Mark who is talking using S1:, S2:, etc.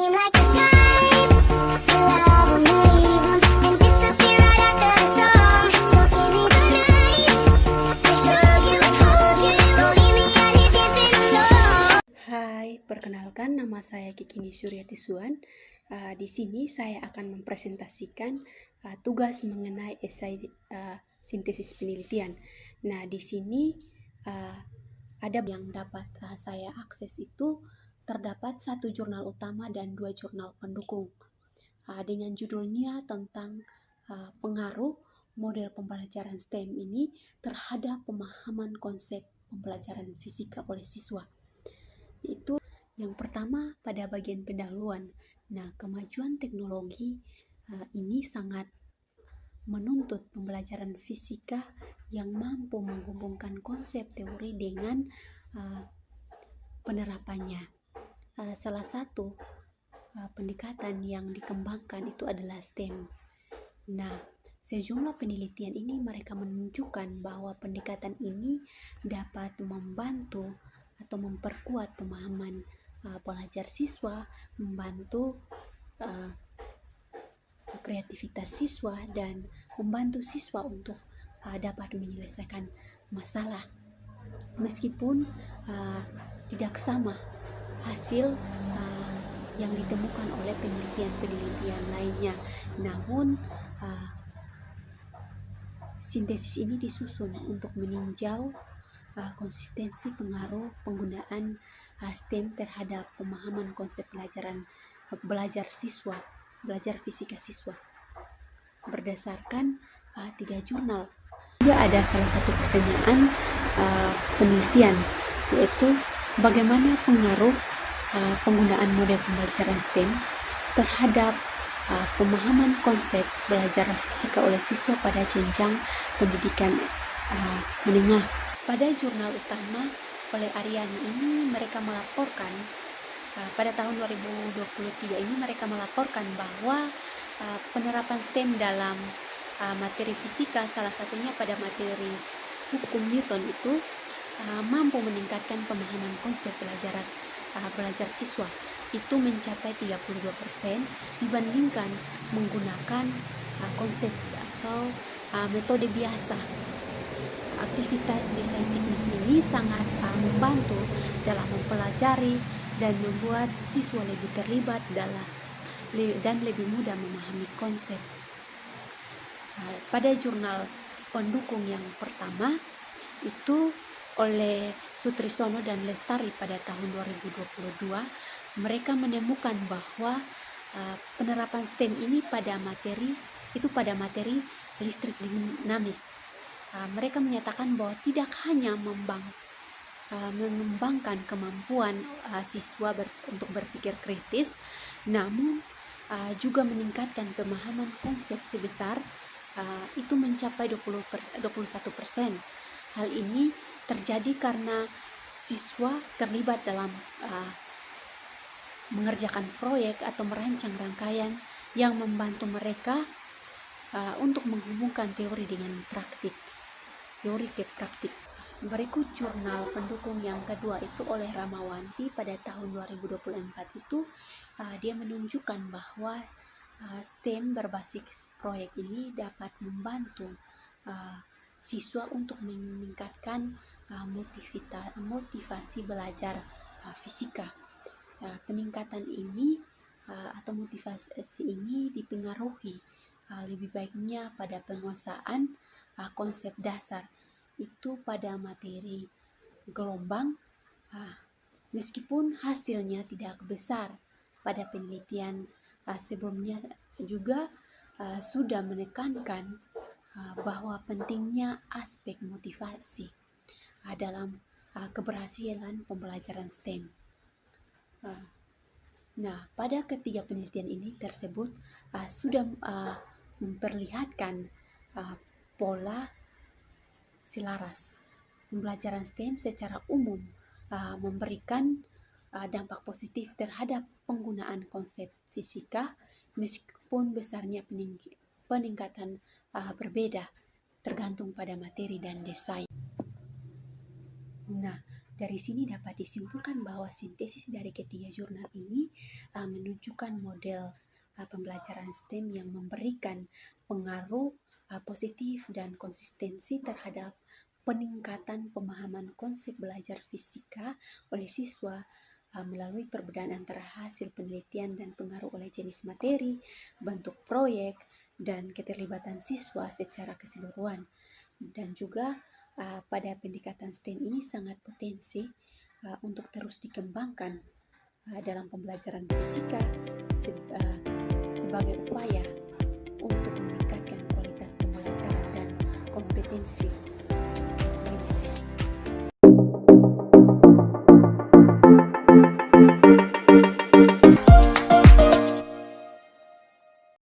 S1: seem like the type to love 'em, leave 'em, and disappear right after the song. So give me the night to show you, hold you, don't leave me out here dancing alone.
S2: Hai, perkenalkan nama saya Kikini Suryati Suan. Di sini saya akan mempresentasikan tugas mengenai esai sintesis penelitian. Nah, di sini ada yang dapat saya akses itu terdapat 1 jurnal utama dan 2 jurnal pendukung dengan judulnya tentang pengaruh model pembelajaran STEM ini terhadap pemahaman konsep pembelajaran fisika oleh siswa. Itu yang pertama pada bagian pendahuluan. Nah, kemajuan teknologi ini sangat menuntut pembelajaran fisika yang mampu menghubungkan konsep teori dengan penerapannya. Salah satu pendekatan yang dikembangkan itu adalah STEM. Nah, sejumlah penelitian ini mereka menunjukkan bahwa pendekatan ini dapat membantu atau memperkuat pemahaman belajar siswa, membantu kreativitas siswa, dan membantu siswa untuk dapat menyelesaikan masalah. Meskipun tidak sama hasil yang ditemukan oleh penelitian-penelitian lainnya, namun sintesis ini disusun untuk meninjau konsistensi pengaruh penggunaan STEM terhadap pemahaman konsep belajar fisika siswa berdasarkan 3 jurnal. Juga ada salah satu pertanyaan penelitian, yaitu bagaimana pengaruh penggunaan model pembelajaran STEM terhadap pemahaman konsep belajar fisika oleh siswa pada jenjang pendidikan menengah. Pada jurnal utama oleh Aryani ini mereka melaporkan pada tahun 2023 ini mereka melaporkan bahwa penerapan STEM dalam materi fisika, salah satunya pada materi hukum Newton itu mampu meningkatkan pemahaman konsep belajar siswa itu mencapai 32% dibandingkan menggunakan konsep atau metode biasa. Aktivitas desain teknik ini sangat membantu dalam mempelajari dan membuat siswa lebih terlibat dan lebih mudah memahami konsep. Pada jurnal pendukung yang pertama itu oleh Sutrisno dan Lestari pada tahun 2022, mereka menemukan bahwa penerapan STEM ini pada materi listrik dinamis. Mereka menyatakan bahwa tidak hanya mengembangkan kemampuan siswa untuk berpikir kritis, namun juga meningkatkan pemahaman konsep sebesar itu mencapai 21%. Hal ini terjadi karena siswa terlibat dalam mengerjakan proyek atau merancang rangkaian yang membantu mereka untuk menghubungkan teori dengan teori ke praktik. Berikut jurnal pendukung yang kedua itu oleh Ramawanti pada tahun 2024 itu dia menunjukkan bahwa STEM berbasis proyek ini dapat membantu siswa untuk meningkatkan motivasi belajar fisika. Peningkatan ini atau motivasi ini dipengaruhi lebih baiknya pada penguasaan konsep dasar itu pada materi gelombang, meskipun hasilnya tidak besar. Pada penelitian sebelumnya juga sudah menekankan bahwa pentingnya aspek motivasi dalam keberhasilan pembelajaran STEM. Nah, pada ketiga penelitian ini tersebut sudah memperlihatkan pola selaras. Pembelajaran STEM secara umum memberikan dampak positif terhadap penggunaan konsep fisika, meskipun besarnya peningkatan berbeda tergantung pada materi dan desain. Nah, Dari sini dapat disimpulkan bahwa sintesis dari ketiga jurnal ini menunjukkan model pembelajaran STEM yang memberikan pengaruh positif dan konsistensi terhadap peningkatan pemahaman konsep belajar fisika oleh siswa melalui perbedaan antara hasil penelitian dan pengaruh oleh jenis materi, bentuk proyek, dan keterlibatan siswa secara keseluruhan. Dan juga pada pendekatan STEM ini sangat potensi untuk terus dikembangkan dalam pembelajaran fisika sebagai upaya untuk meningkatkan kualitas pembelajaran dan kompetensi